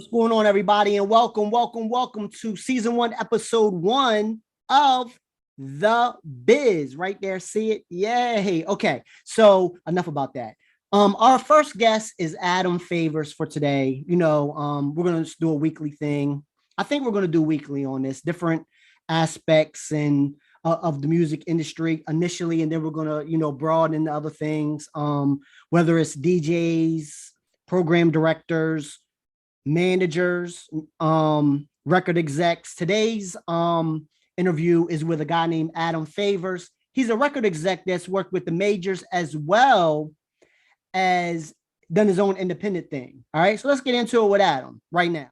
What's going on, everybody? And welcome to season 1, episode 1 of the Biz. Right there, see it? Yay. Okay, so enough about that. Our first guest is Adam Favors for today. We're gonna do a weekly thing. I think we're gonna do weekly on this, different aspects and of the music industry initially, and then we're gonna, broaden into other things. Whether it's DJs, program directors, managers, record execs. Today's interview is with a guy named Adam Favors. He's a record exec that's worked with the majors as well as done his own independent thing. All right, so let's get into it with Adam right now.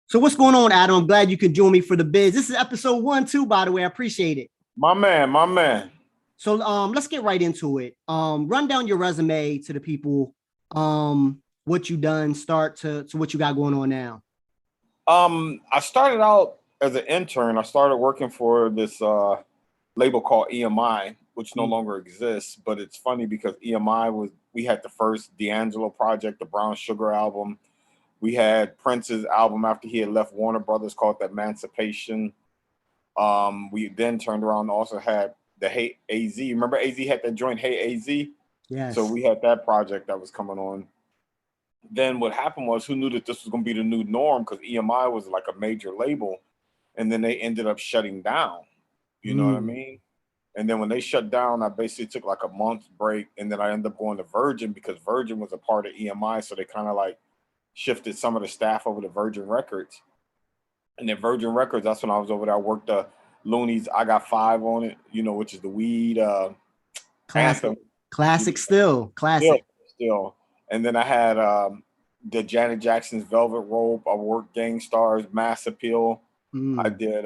So what's going on, Adam? I'm glad you could join me for the Biz. This is episode 1, too, by the way. I appreciate it. My man. So let's get right into it. Run down your resume to the people. What you done, start to what you got going on now. I started out as an intern. I started working for this label called EMI, which no longer exists. But it's funny because we had the first D'Angelo project, the Brown Sugar album. We had Prince's album after he had left Warner Brothers called The Emancipation. We then turned around and also had the Hey AZ. Remember AZ had that joint Hey AZ? Yes. So we had that project that was coming on. Then what happened was, who knew that this was going to be the new norm? Because EMI was like a major label, and then they ended up shutting down. You know what I mean? And then when they shut down, I basically took like a month break, and then I ended up going to Virgin because Virgin was a part of EMI, so they kind of like shifted some of the staff over to Virgin Records. And then Virgin Records, that's when I was over there. I worked the Looney's I Got Five on it, which is the weed classic anthem. Classic still. And then I had the Janet Jackson's Velvet Rope. I worked Gang Star's Mass Appeal. I did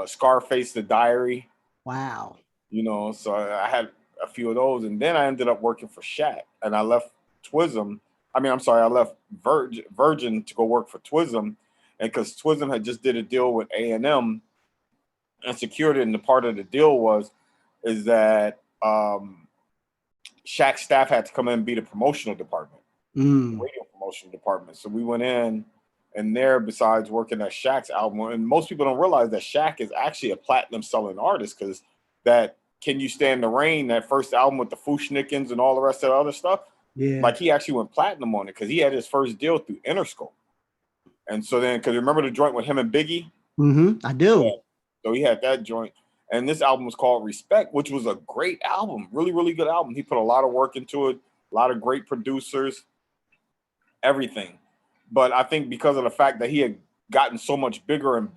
Scarface the Diary. Wow. So I had a few of those. And then I ended up working for Shaq. And I left I left Virgin to go work for Twism. And because Twism had just did a deal with A&M and secured it. And the part of the deal is that Shaq's staff had to come in and be the promotional department, the radio promotional department. So we went in, and there, besides working at Shaq's album, and most people don't realize that Shaq is actually a platinum selling artist, because that Can You Stand the Rain, that first album with the Fushnikins and all the rest of the other stuff, like he actually went platinum on it because he had his first deal through Interscope. And so then, because remember the joint with him and Biggie? I do. Yeah. So he had that joint. And this album was called Respect, which was a great album, really, really good album. He put a lot of work into it, a lot of great producers, everything. But I think because of the fact that he had gotten so much bigger in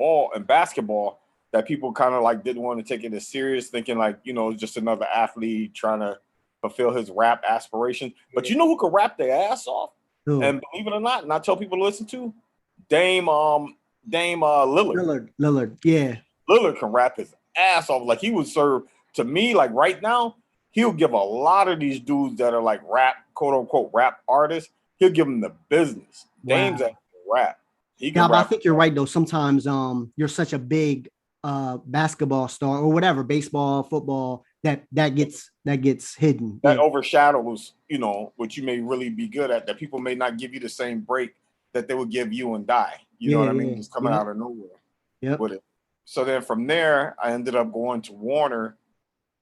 basketball, that people kind of like didn't want to take it as serious, thinking like, it's just another athlete trying to fulfill his rap aspirations. But you know who could rap their ass off? And believe it or not, and I tell people to listen to? Dame Lillard. Lillard, yeah. Lillard can rap his ass off. Like he would serve, to me, like right now, he'll give a lot of these dudes that are like rap, quote unquote rap artists, he'll give them the business. Wow. Dame's actually rap. He can rap. But I think you're right though. Sometimes you're such a big basketball star or whatever, baseball, football, that gets hidden. That overshadows, what you may really be good at, that people may not give you the same break that they would give you and Die. You know what I mean? Just coming out of nowhere with it. So then from there, I ended up going to Warner,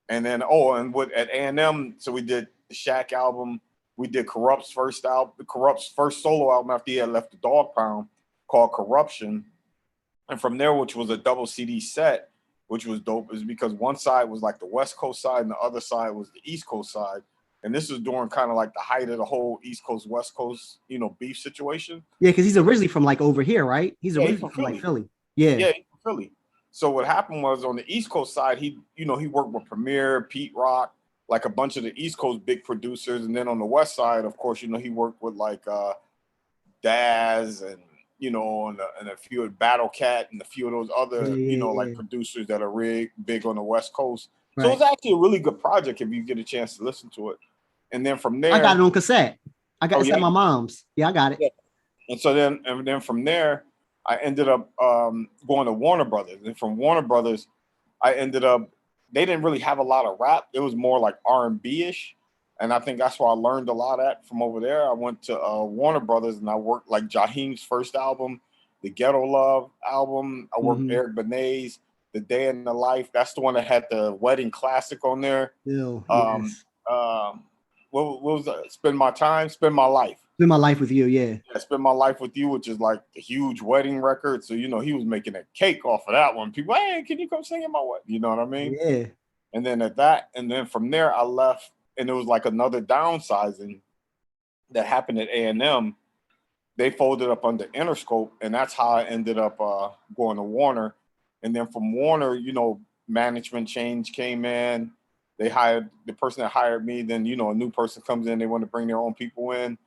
and then at A&M, so we did the Shaq album. We did Corrupt's first solo album after he had left the Dog Pound, called Corruption. And from there, which was a double CD set, which was dope, is because one side was like the West Coast side and the other side was the East Coast side. And this is during kind of like the height of the whole East Coast, West Coast, beef situation. Yeah, because he's originally from like over here, right? He's originally from like Philly. Yeah, he's from Philly. So what happened was, on the East Coast side, he worked with Premier, Pete Rock, like a bunch of the East Coast big producers. And then on the West side, of course, he worked with like Daz and, and a few of Battle Cat and a few of those other, like producers that are big on the West Coast. Right. So it was actually a really good project if you get a chance to listen to it. And then from there, I got it on cassette. I got it at my mom's. Yeah, I got it. Yeah. And so then from there, I ended up going to Warner Brothers. And from Warner Brothers, I ended up, they didn't really have a lot of rap. It was more like R&B-ish. And I think that's why I learned a lot at from over there. I went to Warner Brothers and I worked like Jaheim's first album, the Ghetto Love album. I worked Eric Benet's The Day in the Life. That's the one that had the wedding classic on there. Yes. What was that? Spend My Time, Spend My Life. Spend My Life with You, yeah. Spend My Life with You, which is like a huge wedding record. So, you know, he was making a cake off of that one. People, hey, can you come sing in my wedding? You know what I mean? Yeah. And then from there, I left, and it was like another downsizing that happened at A&M. They folded up under Interscope, and that's how I ended up going to Warner. And then from Warner, you know, management change came in. They hired the person that hired me. Then, you know, a new person comes in. They want to bring their own people in.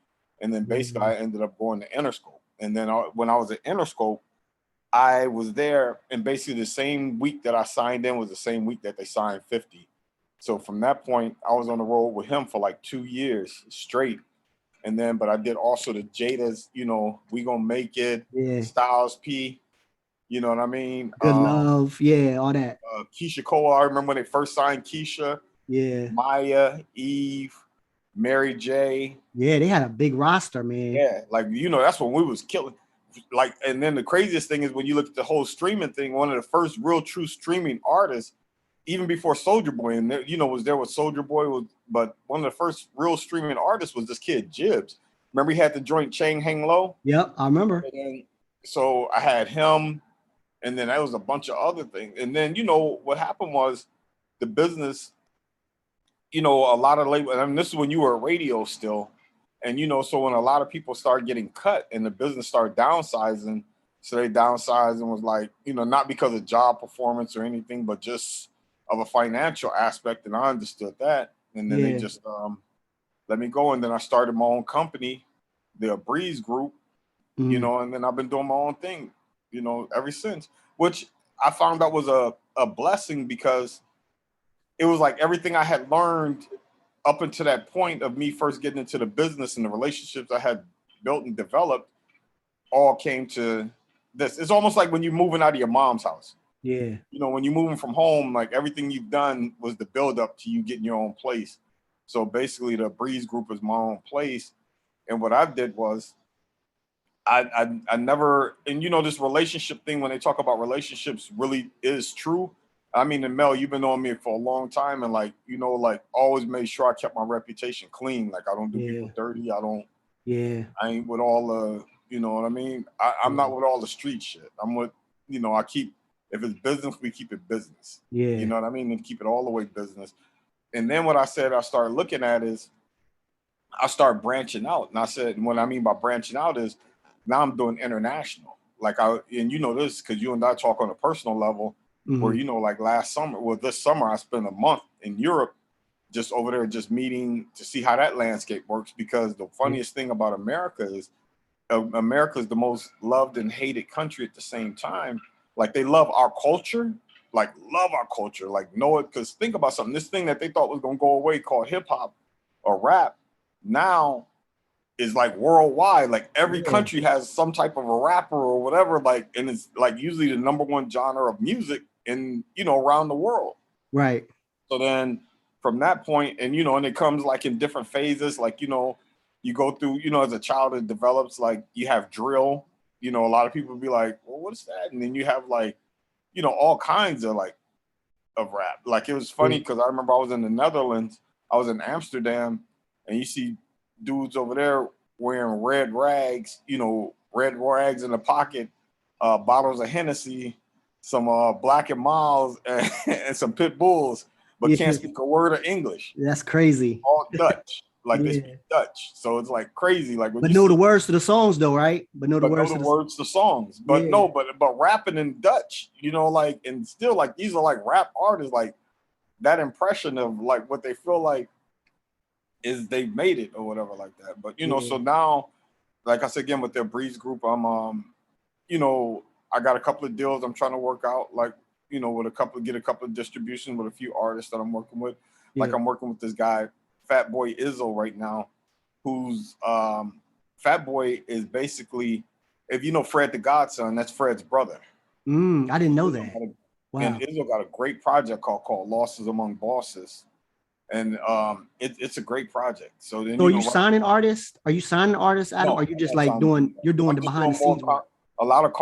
And then basically I ended up going to Interscope. And then when I was at Interscope, I was there, and basically the same week that I signed in was the same week that they signed 50. So from that point, I was on the road with him for like 2 years straight. And then, but I did also the Jada's, you know, We Gonna Make It, Styles P, you know what I mean? Good Love, all that. Keisha Cole, I remember when they first signed Keisha. Yeah. Maya, Eve, Mary J. Yeah, they had a big roster, man. Yeah, like, you know, that's when we was killing. Like, and then the craziest thing is when you look at the whole streaming thing, one of the first real true streaming artists, even before Soulja Boy, and you know, was there with Soulja Boy, but one of the first real streaming artists was this kid Jibbs. Remember he had the joint Chain Hang Low? Yep, I remember. So I had him, and then there was a bunch of other things. And then, you know, what happened was the business, you know, a lot of label, and I mean, this is when you were a radio still. And, you know, so when a lot of people started getting cut and the business started downsizing, so they downsized and was like, you know, not because of job performance or anything, but just of a financial aspect. And I understood that. And then they just let me go. And then I started my own company, the BIZ Group, you know, and then I've been doing my own thing, you know, ever since, which I found out was a blessing, because it was like everything I had learned up until that point of me first getting into the business and the relationships I had built and developed all came to this. It's almost like when you're moving out of your mom's house. Yeah. You know, when you're moving from home, like everything you've done was the build up to you getting your own place. So basically the BIZ Group is my own place. And what I did was I never, and you know, this relationship thing, when they talk about relationships, really is true. I mean, and Mel, you've been knowing me for a long time, and like, you know, like always made sure I kept my reputation clean. Like I don't do people dirty. I ain't with all the, you know what I mean? I'm not with all the street shit. I'm with, you know, if it's business, we keep it business. Yeah. You know what I mean? And keep it all the way business. And then what I said I started looking at is I start branching out. And I said, and what I mean by branching out is now I'm doing international. Like and you know this because you and I talk on a personal level. Where, you know, like this summer, I spent a month in Europe, just over there, just meeting to see how that landscape works. Because the funniest thing about America is America is the most loved and hated country at the same time. Like they love our culture, like know it. Because think about something, this thing that they thought was going to go away called hip hop or rap now is like worldwide. Like every country has some type of a rapper or whatever, like, and it's like usually the number one genre of music in, you know, around the world. Right. So then from that point, and, you know, and it comes like in different phases, like, you know, you go through, you know, as a child, it develops, like you have drill, you know, a lot of people be like, well, what's that? And then you have like, you know, all kinds of like of rap. Like it was funny because I remember I was in the Netherlands, I was in Amsterdam, and you see dudes over there wearing red rags, you know, red rags in the pocket, bottles of Hennessy, some Black and Miles, and some Pit Bulls, but can't speak a word of English. That's crazy. All Dutch, like they speak Dutch, so it's like crazy. Like, when but know the words to the songs though, right? But know the words to songs. But no, but rapping in Dutch, you know, like, and still like these are like rap artists, like that impression of like what they feel like is they made it or whatever like that. But you know, so now, like I said again with their BIZ Group, I'm you know, I got a couple of deals I'm trying to work out, like, you know, get a couple of distributions with a few artists that I'm working with. Like I'm working with this guy, Fat Boy Izzo, right now, who's Fat Boy is basically, if you know Fred the Godson, that's Fred's brother. I didn't know that. Wow. And Izzo got a great project called Losses Among Bosses. and it's a great project. So then, So are you signing artists? Are you signing artists, Adam? Or no, are you I'm just not like trying to do that. you're doing I'm the just behind the doing more scenes work? a lot of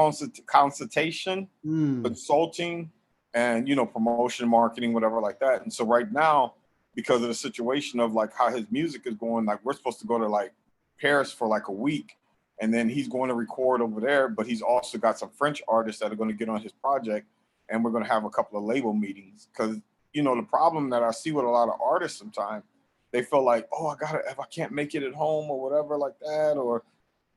consultation, Mm, consulting, and promotion, marketing, whatever like that. And so right now, because of the situation of like how his music is going, like we're supposed to go to like Paris for like a week, and then he's going to record over there, but he's also got some French artists that are going to get on his project, and we're going to have a couple of label meetings. Because the problem that I see with a lot of artists sometimes, they feel like, oh, if I can't make it at home or whatever like that, or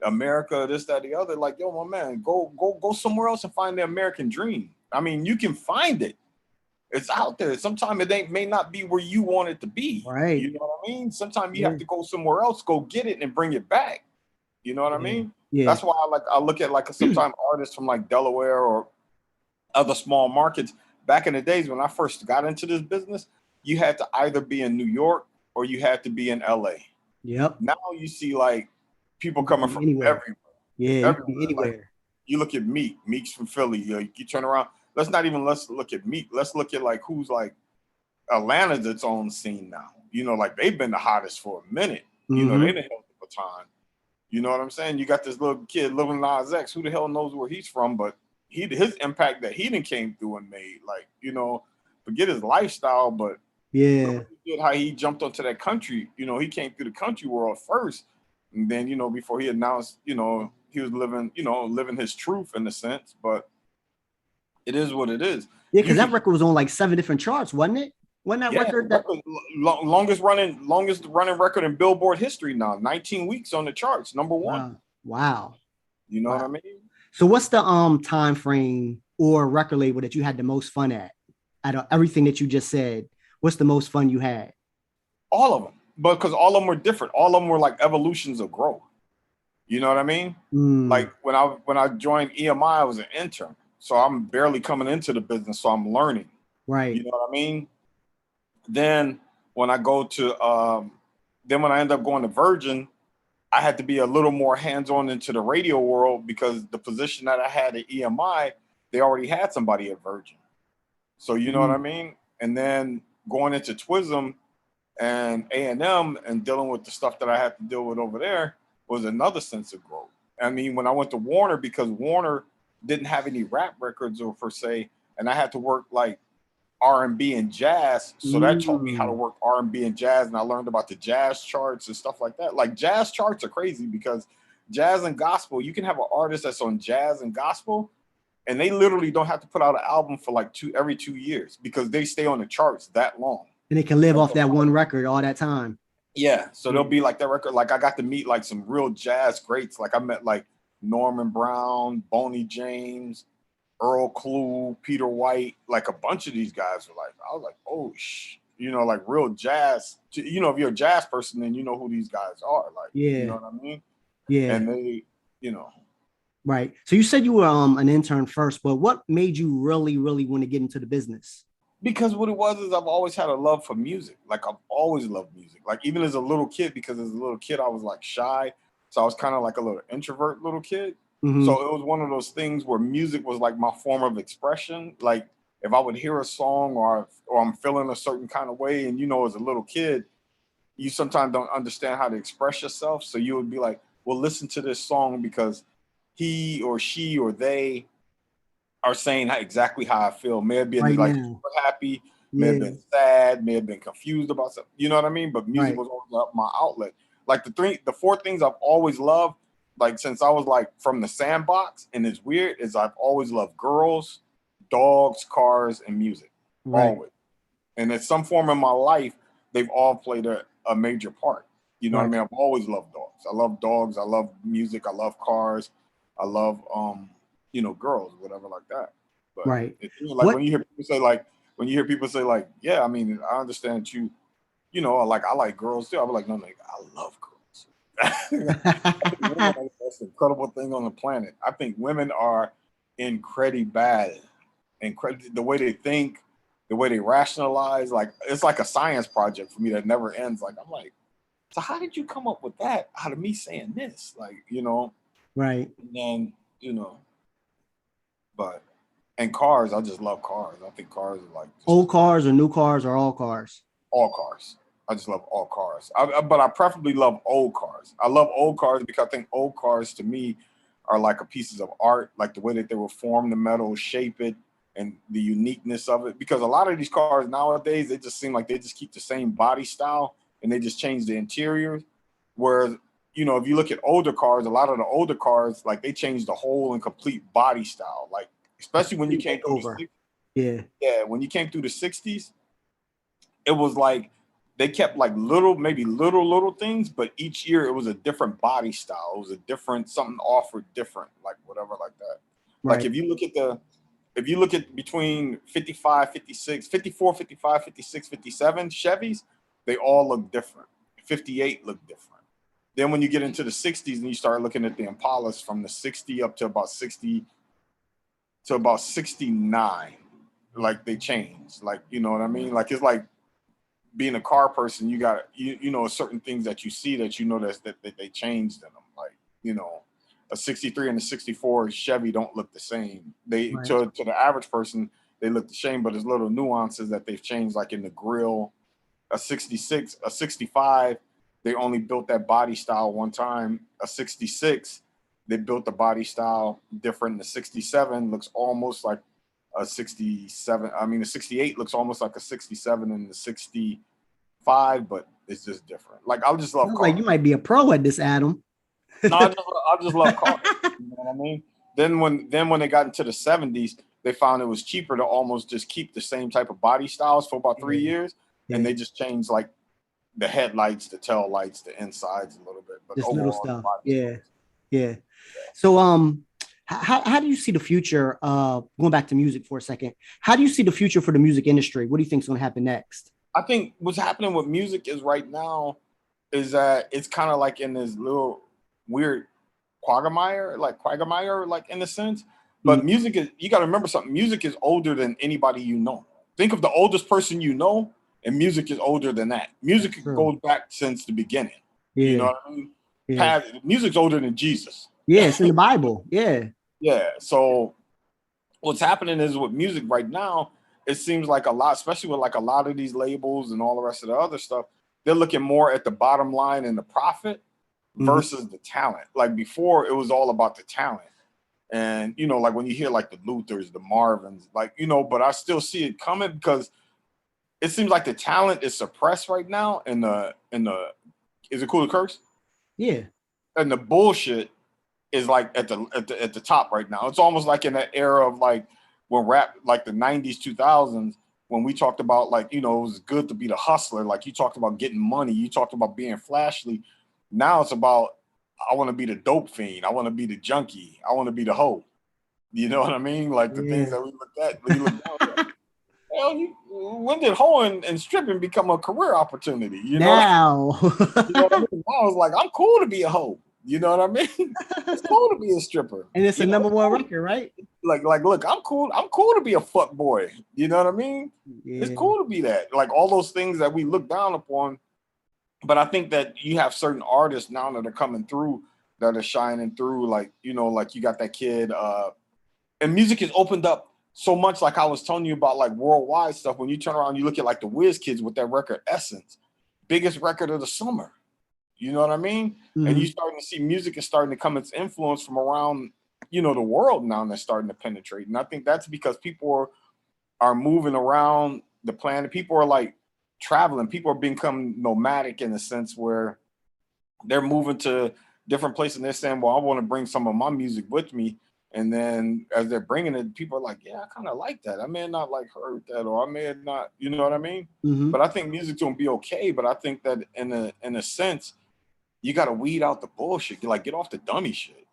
America, this, that, the other. Like, yo, my man, go somewhere else and find the American dream. I mean, you can find it. It's out there. Sometimes it may not be where you want it to be. right. You know what I mean? Sometimes you Yeah. have to go somewhere else, go get it and bring it back. You know what I Yeah. mean? Yeah. That's why I look at like sometimes artists from like Delaware or other small markets. Back in the days when I first got into this business, you had to either be in New York or you had to be in LA. Yep. Now you see like people coming from Anywhere. everywhere. Yeah, you can be Like anywhere. you look at Meek. Meek's from Philly. You turn around. Let's look at Meek. Let's look at like who's like Atlanta's its own scene now. Like they've been the hottest for a minute. They done held the baton. You know what I'm saying? You got this little kid, Lil Nas X. Who the hell knows where he's from? But his impact that he done came through and made, like, forget his lifestyle, but Yeah. how he jumped onto that country. He came through the country world first, and then before he announced, he was living his truth in a sense. But it is what it is. Yeah, because that record was on like 7 different charts, wasn't it? Wasn't that record that longest running record in Billboard history now? 19 weeks on the charts, number one. Wow. You know wow. what I mean? So what's the time frame or record label that you had the most fun at? Out of everything that you just said, what's the most fun you had? All of them, because all of them were different. All of them were like evolutions of growth. You know what I mean? Like when I joined EMI, I was an intern, so I'm barely coming into the business, so I'm learning. Right. You know what I mean? Then when I end up going to Virgin, I had to be a little more hands-on into the radio world because the position that I had at EMI, they already had somebody at Virgin. So you know what I mean? And then going into Twism and A&M and dealing with the stuff that I had to deal with over there was another sense of growth. I mean, when I went to Warner, because Warner didn't have any rap records or per se, and I had to work like R&B and jazz. So that taught me how to work R&B and jazz. And I learned about the jazz charts and stuff like that. Like jazz charts are crazy because jazz and gospel, you can have an artist that's on jazz and gospel, and they literally don't have to put out an album for like every 2 years because they stay on the charts that long. And it can live off that one record all that time. Yeah. So they'll be like that record. Like I got to meet like some real jazz greats. Like I met like Norman Brown, Boney James, Earl Klugh, Peter White, like a bunch of these guys were like, I was like, oh, like real jazz. If you're a jazz person, then you know who these guys are. Like, you know what I mean? Yeah. And they, Right. So you said you were an intern first, but what made you really, really want to get into the business? Because what it was is I've always had a love for music. Like I've always loved music. Like even as a little kid, because as a little kid, I was like shy. So I was kind of like a little introvert little kid. So it was one of those things where music was like my form of expression. Like if I would hear a song or I'm feeling a certain kind of way, and as a little kid, you sometimes don't understand how to express yourself. So you would be like, well, listen to this song because he or she or they are saying exactly how I feel. May have been right like now. super happy, may have been sad, may have been confused about something. You know what I mean? But music was always my outlet. Like the 4 things I've always loved, like since I was like from the sandbox, and it's weird, is I've always loved girls, dogs, cars, and music. Always. And in some form in my life, they've all played a major part. You know what I mean? I've always loved dogs. I love dogs. I love music. I love cars. I love girls, whatever like that. But like when you hear people say like, yeah, I mean, I understand you, like I like girls too. I'm like, no, I love girls. Women are the most incredible thing on the planet. I think women are incredibly bad. The way they think, the way they rationalize, like it's like a science project for me that never ends. Like I'm like, so how did you come up with that out of me saying this? Like, Right. And then, and cars, I just love cars. I think cars are like old cars or new cars or all cars. All cars. I just love all cars. But I preferably love old cars. I love old cars because I think old cars to me are like a pieces of art, like the way that they will form the metal, shape it, and the uniqueness of it. Because a lot of these cars nowadays, they just seem like they just keep the same body style and they just change the interior. Whereas, you know, if you look at older cars, a lot of the older cars, like they changed the whole and complete body style. Like, especially when you came through the 60s. Yeah, when you came through the 60s, it was like they kept like maybe little things, but each year it was a different body style. It was a different, something offered different, like whatever, like that. Right. Like if you look at between 55, 56, 54, 55, 56, 57 Chevys, they all look different. 58 look different. Then when you get into the 60s and you start looking at the Impalas from the 60 up to about 60 to about 69, like they changed. Like, you know what I mean? Like it's like being a car person, you got you know certain things that you see that you know that they changed in them. Like, you know, a 63 and a 64 Chevy don't look the same. They right. to the average person, they look the same, but there's little nuances that they've changed, like in the grill. A 66, a 65, they only built that body style one time. A 66, they built the body style different. The 67 looks almost like a 67. I mean, the 68 looks almost like a 67 and the 65, but it's just different. Like, I just love cars. Like you might be a pro at this, Adam. No, I just love cars. You know what I mean? Then when they got into the 70s, they found it was cheaper to almost just keep the same type of body styles for about 3 years. Yeah. And they just changed like the headlights, the tail lights, the insides a little bit. But just little stuff. Yeah. So how do you see the future? Going back to music for a second, how do you see the future for the music industry? What do you think is going to happen next? I think what's happening with music is right now is that it's kind of like in this little weird quagmire, like in a sense. But music is, you got to remember something. Music is older than anybody you know. Think of the oldest person you know, and music is older than that. Music goes back since the beginning. Yeah. You know what I mean? Yeah. Music's older than Jesus. Yeah, it's in the Bible. Yeah. Yeah. So what's happening is with music right now, it seems like a lot, especially with like a lot of these labels and all the rest of the other stuff, they're looking more at the bottom line and the profit versus the talent. Like before, it was all about the talent. And, you know, like when you hear like the Luthers, the Marvins, like, you know, but I still see it coming because it seems like the talent is suppressed right now. And is it cool to curse? Yeah. And the bullshit is like at the top right now. It's almost like in that era of like when rap, like the 90s, 2000s, when we talked about like, you know, it was good to be the hustler. Like you talked about getting money. You talked about being flashy. Now it's about, I want to be the dope fiend. I want to be the junkie. I want to be the hoe. You know what I mean? Like the things that we looked at. We looked down at. Hell, when did hoeing and stripping become a career opportunity? You know? Now. You know what I mean? I was like, I'm cool to be a hoe. You know what I mean? It's cool to be a stripper. And it's a number one record, right? Like, look, I'm cool. I'm cool to be a fuck boy. You know what I mean? Yeah. It's cool to be that. Like all those things that we look down upon. But I think that you have certain artists now that are coming through that are shining through. Like, you know, like you got that kid. And music has opened up so much, like I was telling you about, like worldwide stuff. When you turn around, you look at like the Wiz Kids with that record Essence, biggest record of the summer. You know what I mean? And you starting to see music is starting to come its influence from around, you know, the world now, and that's starting to penetrate. And I think that's because people are moving around the planet. People are like traveling. People are becoming nomadic in a sense where they're moving to different places and they're saying, well, I want to bring some of my music with me. And then as they're bringing it, people are like, yeah, I kind of like that. I may have not like heard that, or I may have not, you know what I mean? But I think music's gonna be okay. But I think that in a sense, you got to weed out the bullshit. You like get off the dummy shit.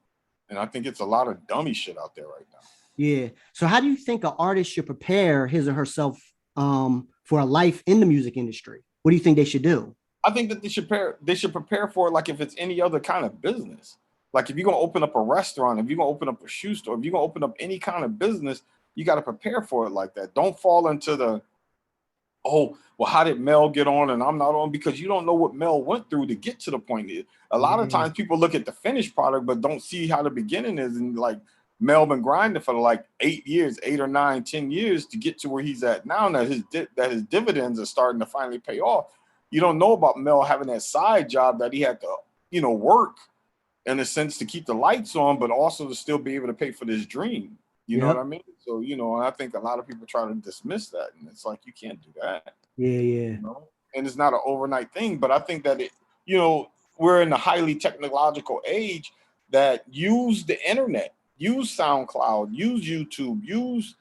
And I think it's a lot of dummy shit out there right now. Yeah. So how do you think an artist should prepare his or herself for a life in the music industry? What do you think they should do? I think that they should prepare for it like if it's any other kind of business. Like if you're going to open up a restaurant, if you're going to open up a shoe store, if you're going to open up any kind of business, you got to prepare for it like that. Don't fall into the, oh, well, how did Mel get on and I'm not on? Because you don't know what Mel went through to get to the point. A lot of times people look at the finished product, but don't see how the beginning is. And like, Mel been grinding for like 8 years, 8 or 9, 10 years to get to where he's at now. That his dividends are starting to finally pay off. You don't know about Mel having that side job that he had to, work in a sense to keep the lights on, but also to still be able to pay for this dream. You know what I mean? So, I think a lot of people try to dismiss that, and it's like, you can't do that. Yeah. And it's not an overnight thing, but I think that we're in a highly technological age that use the internet, use SoundCloud, use YouTube, use,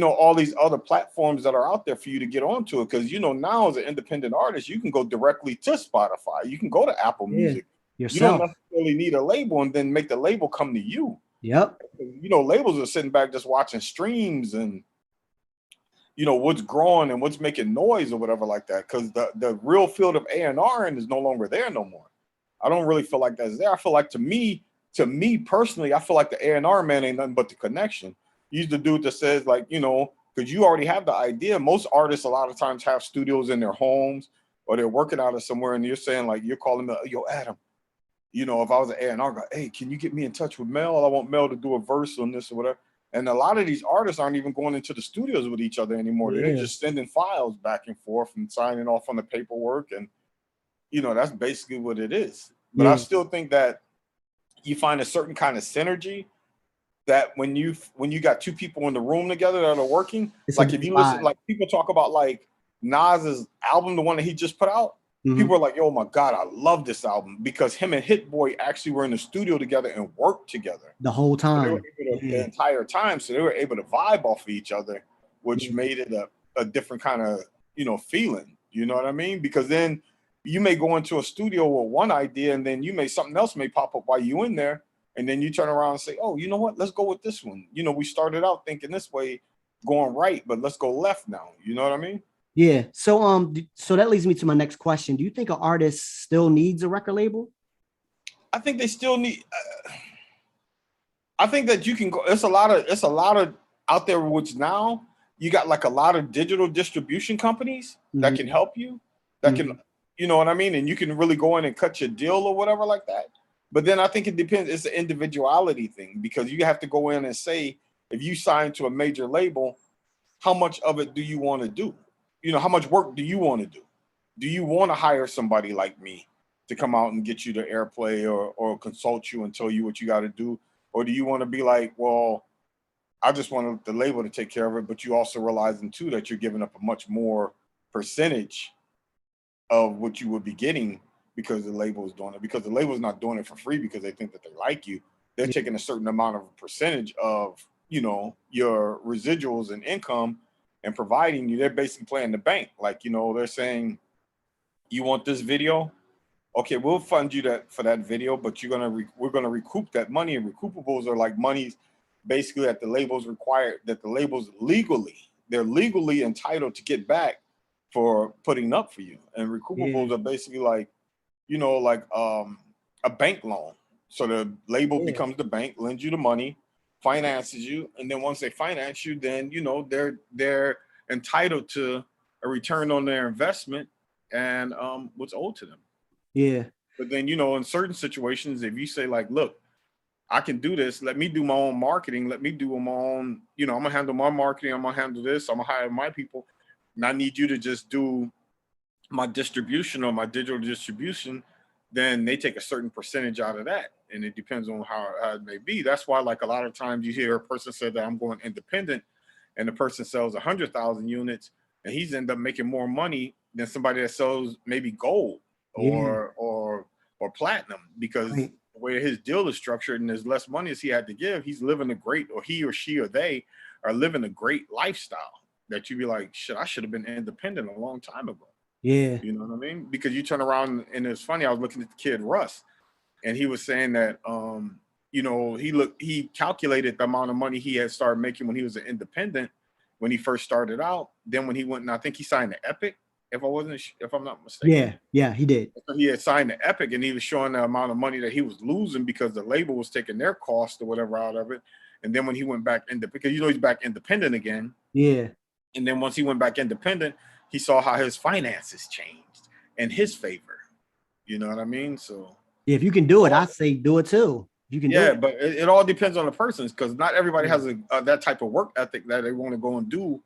all these other platforms that are out there for you to get onto it. Because, now as an independent artist, you can go directly to Spotify. You can go to Apple Music. Yourself. You don't necessarily need a label and then make the label come to you. Yep. Labels are sitting back just watching streams and, what's growing and what's making noise or whatever like that. Because the real field of A&R is no longer there no more. I don't really feel like that's there. I feel like to me personally, I feel like the A&R man ain't nothing but the connection. He's the dude that says like, because you already have the idea. Most artists a lot of times have studios in their homes or they're working out of somewhere and you're saying like, you're calling me, yo, Adam, if I was an A&R guy, hey, can you get me in touch with Mel? I want Mel to do a verse on this or whatever. And a lot of these artists aren't even going into the studios with each other anymore. They're just sending files back and forth and signing off on the paperwork. And, that's basically what it is. But I still think that you find a certain kind of synergy that when you got two people in the room together that are working, it's like if you listen, like people talk about like Nas's album, the one that he just put out, people are like, "Yo, my God, I love this album," because him and Hit Boy actually were in the studio together and worked together the whole time, so the entire time. So they were able to vibe off of each other, which made it a different kind of feeling. You know what I mean? Because then you may go into a studio with one idea, and then something else may pop up while you in there, and then you turn around and say, "Oh, you know what? Let's go with this one." We started out thinking this way, going right, but let's go left now. You know what I mean? Yeah. So so that leads me to my next question. Do you think an artist still needs a record label? I think they still need. I think that you can go. It's a lot of out there, which now you got like a lot of digital distribution companies that can help you. That can, you know what I mean, and you can really go in and cut your deal or whatever like that. But then I think it depends. It's an individuality thing because you have to go in and say, if you sign to a major label, how much of it do you want to do? How much work do you want to do? Do you want to hire somebody like me to come out and get you the airplay or consult you and tell you what you got to do? Or do you want to be like, well, I just want the label to take care of it, but you also realizing too that you're giving up a much more percentage of what you would be getting because the label is doing it, because the label is not doing it for free because they think that they like you. They're taking a certain amount of percentage of, your residuals and income and providing you. They're basically playing the bank. Like, they're saying, you want this video? Okay, we'll fund you for that video, but we're gonna recoup that money. And recoupables are like monies basically that the labels require, that the labels they're legally entitled to get back for putting up for you. And recoupables are basically like, a bank loan. So the label becomes the bank, lends you the money, finances you, and then once they finance you, then they're entitled to a return on their investment and what's owed to them. Yeah. But then in certain situations, if you say like, look, I can do this, let me do my own marketing, let me do my own, I'm gonna handle my marketing, I'm gonna handle this, I'm gonna hire my people, and I need you to just do my distribution or my digital distribution, then they take a certain percentage out of that. And it depends on how it may be. That's why, like, a lot of times you hear a person say that I'm going independent and the person sells 100,000 units and he's end up making more money than somebody that sells maybe gold or platinum, because the way his deal is structured and there's less money as he had to give, he's living a great, or he or she or they are living a great lifestyle that you'd be like, shit, I should have been independent a long time ago. Yeah. You know what I mean? Because you turn around and it's funny, I was looking at the kid Russ and he was saying that he calculated the amount of money he had started making when he was an independent when he first started out. Then when he went, and I think he signed the Epic, if I'm not mistaken. Yeah, he did. So he had signed the Epic and he was showing the amount of money that he was losing because the label was taking their cost or whatever out of it. And then when he went back because he's back independent again. Yeah. And then once he went back independent, he saw how his finances changed in his favor. You know what I mean? So if you can do it, I say do it too. You can do Yeah, it. but it all depends on the person, because not everybody has that type of work ethic that they want to go and do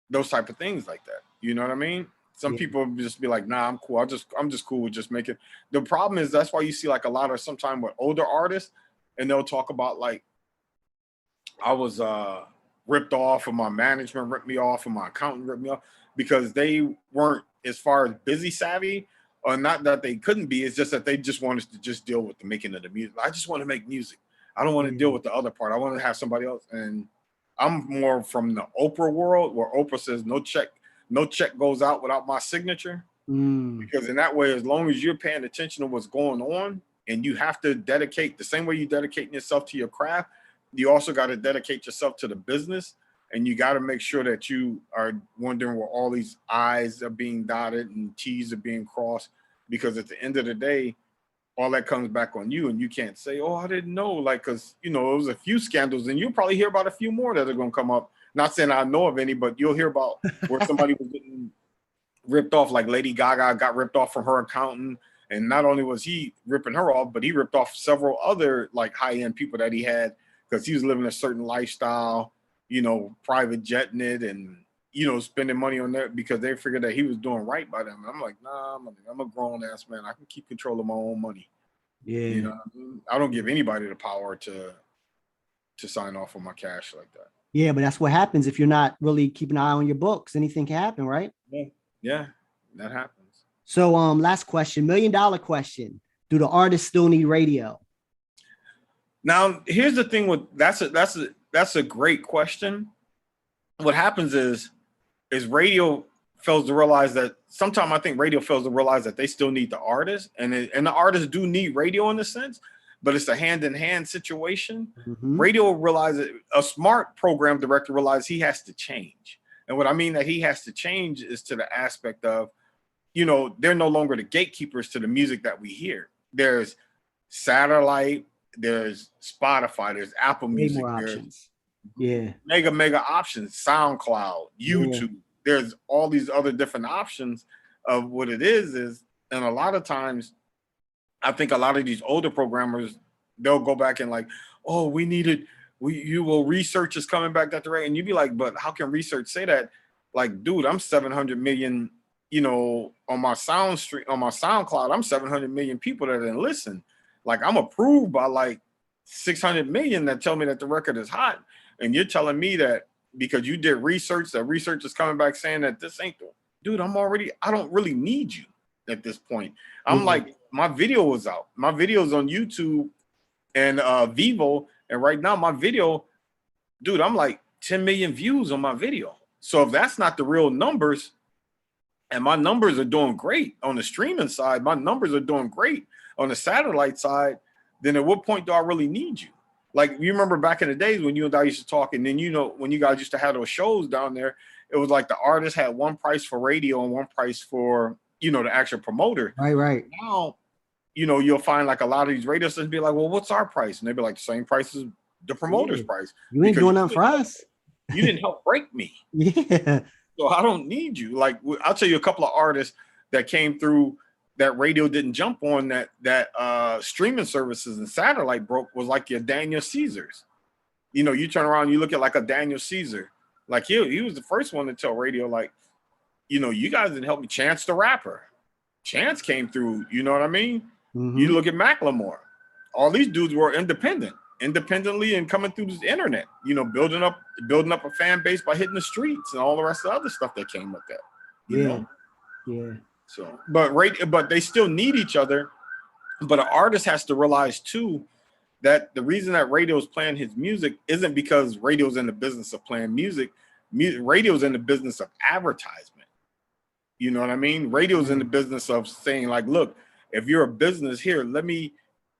those type of things like that. You know what I mean? Some people just be like, nah, I'm cool. I'm just cool with just making. The problem is that's why you see like a lot of sometimes with older artists, and they'll talk about like, I was ripped off, or my management ripped me off, or my accountant ripped me off, because they weren't as far as busy savvy, or not that they couldn't be. It's just that they just wanted to just deal with the making of the music. I just want to make music. I don't want to deal with the other part. I want to have somebody else. And I'm more from the Oprah world, where Oprah says no check goes out without my signature. Because in that way, as long as you're paying attention to what's going on, and you have to dedicate the same way you dedicating yourself to your craft, you also got to dedicate yourself to the business, and you got to make sure that you are wondering where all these I's are being dotted and T's are being crossed, because at the end of the day, all that comes back on you, and you can't say, oh, I didn't know, like, because, you know, it was a few scandals, and you'll probably hear about a few more that are going to come up. Not saying I know of any, but you'll hear about where somebody was getting ripped off, like Lady Gaga got ripped off from her accountant. And not only was he ripping her off, but he ripped off several other like high-end people that he had, because he was living a certain lifestyle, you know, private jetting it, and, you know, spending money on that because they figured that he was doing right by them. And I'm like, nah, I'm a grown ass man. I can keep control of my own money. Yeah. You know, I don't give anybody the power to sign off on my cash like that. Yeah, but that's what happens if you're not really keeping an eye on your books. Anything can happen, right? Yeah, that happens. So, last question, $1 million question. Do the artists still need radio? Now, here's the thing with that's a great question. What happens is radio fails to realize that sometimes I think radio fails to realize that they still need the artists, and the artists do need radio in a sense, but it's a hand-in-hand situation. Radio realizes, a smart program director realizes he has to change. And what I mean that he has to change is to the aspect of, you know, they're no longer the gatekeepers to the music that we hear. There's satellite, there's Spotify, there's Apple Music, options. Mega options, SoundCloud, YouTube. There's all these other different options of what it is, and a lot of times, I think a lot of these older programmers, they'll go back and like, oh, research is coming back that direction. And you'd be like, but how can research say that? Like, dude, I'm 700 million, you know, on my SoundCloud, I'm 700 million people that didn't listen. Like, I'm approved by like 600 million that tell me that the record is hot. And you're telling me that because you did research, that research is coming back saying that this ain't the dude, I don't really need you at this point. I'm like, my video was out. My video's on YouTube and Vivo. And right now my video, dude, I'm like 10 million views on my video. So if that's not the real numbers, and my numbers are doing great on the streaming side, my numbers are doing great on the satellite side, then at what point do I really need you? Like, you remember back in the days when you and I used to talk, and then, you know, when you guys used to have those shows down there, it was like the artist had one price for radio and one price for, you know, the actual promoter. Right. Now, you know, you'll find like a lot of these radio stations be like, well, what's our price? And they'd be like, the same price as the promoter's price. You ain't doing nothing for us. You didn't help break me. Yeah. So I don't need you. Like, I'll tell you a couple of artists that came through that radio didn't jump on, that streaming services and satellite broke, was like your Daniel Caesars. You know, you turn around, you look at like a Daniel Caesar. Like, he was the first one to tell radio, like, you know, you guys didn't help me. Chance the Rapper. Chance came through, you know what I mean? You look at Macklemore. All these dudes were independently and coming through this internet, you know, building up a fan base by hitting the streets and all the rest of the other stuff that came with that. You know? Yeah. So, but they still need each other. But an artist has to realize too that the reason that radio's playing his music isn't because radio's in the business of playing music. Radio's in the business of advertisement. You know what I mean? Radio's in the business of saying, like, look, if you're a business here,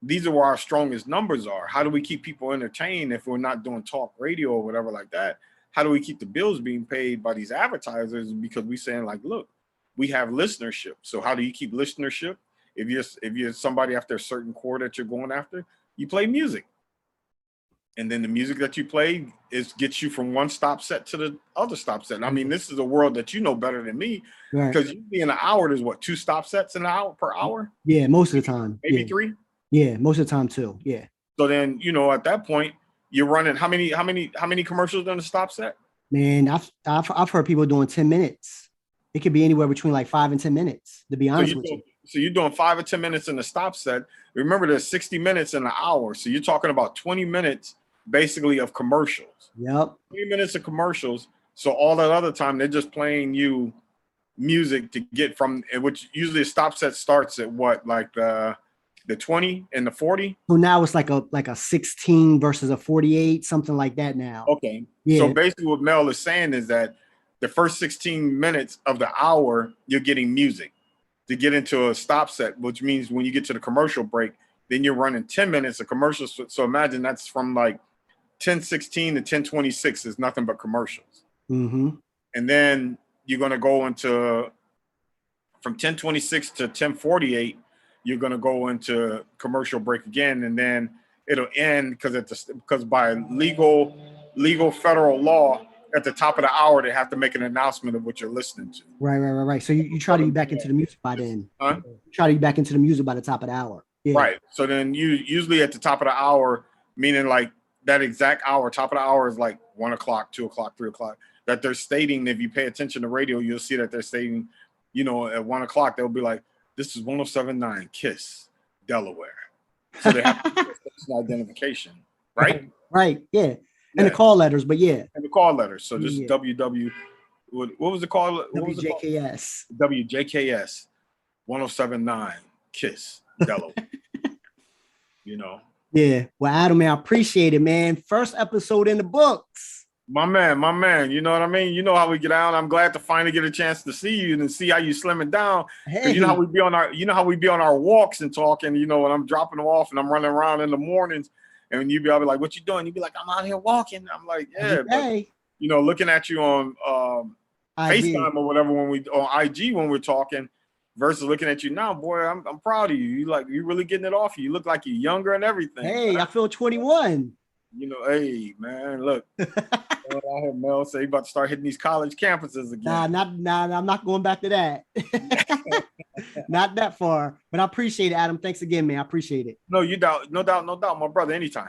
these are where our strongest numbers are. How do we keep people entertained if we're not doing talk radio or whatever like that? How do we keep the bills being paid by these advertisers? Because we're saying, like, look, we have listenership. So how do you keep listenership? If you're somebody after a certain core that you're going after, you play music. And then the music that you play gets you from one stop set to the other stop set. And I mean, this is a world that you know better than me, because usually in an hour, there's what, 2 stop sets an hour per hour? Yeah, most of the time. Maybe 3? Yeah, most of the time too. Yeah. So then, you know, at that point, you're running how many commercials on the stop set? Man, I've heard people doing 10 minutes. It could be anywhere between like 5 and 10 minutes, to be honest with you. So you're doing 5 or 10 minutes in the stop set. Remember, there's 60 minutes in an hour. So you're talking about 20 minutes basically of commercials. Yep. 20 minutes of commercials. So all that other time, they're just playing you music to get from, which usually a stop set starts at what, like the 20 and the 40? So now it's like a 16 versus a 48, something like that now. Okay. Yeah. So basically what Mel is saying is that the first 16 minutes of the hour, you're getting music to get into a stop set, which means when you get to the commercial break, then you're running 10 minutes of commercials. So imagine that's from like 10:16 to 10:26 is nothing but commercials. Mm-hmm. And then you're going to go into from 10:26 to 10:48, you're going to go into commercial break again. And then it'll end because by legal federal law, at the top of the hour, they have to make an announcement of what you're listening to. Right. So you try to be back into the music by then. Huh? Try to be back into the music by the top of the hour. Yeah. Right. So then you usually at the top of the hour, meaning like that exact hour, top of the hour is like 1 o'clock, 2 o'clock, 3 o'clock, that they're stating. If you pay attention to radio, you'll see that they're stating, you know, at 1 o'clock, they'll be like, this is 107.9 KISS, Delaware. So they have to do a identification, right? Right. Yeah. And the call letters, but yeah. And the call letters. So just WW, what was the call? WJKS. WJKS, 107.9 KISS, Delaware. You know. Yeah. Well, Adam, man, I appreciate it, man. First episode in the books. My man. You know what I mean? You know how we get out. I'm glad to finally get a chance to see you and see how you slimming down. Hey. You know how we be on our walks and talking, you know, when I'm dropping them off and I'm running around in the mornings. And I'll be like, what you doing? You'd be like, I'm out here walking. I'm like, yeah. But, you know, looking at you on FaceTime or whatever on IG when we're talking versus looking at you now, boy, I'm proud of you. You really getting it off. You look like you're younger and everything. Hey, man. I feel 21. You know, hey, man, look. I heard Mel say about to start hitting these college campuses again. Nah, I'm not going back to that. Not that far, but I appreciate it, Adam. Thanks again, man. I appreciate it. No doubt, my brother. Anytime.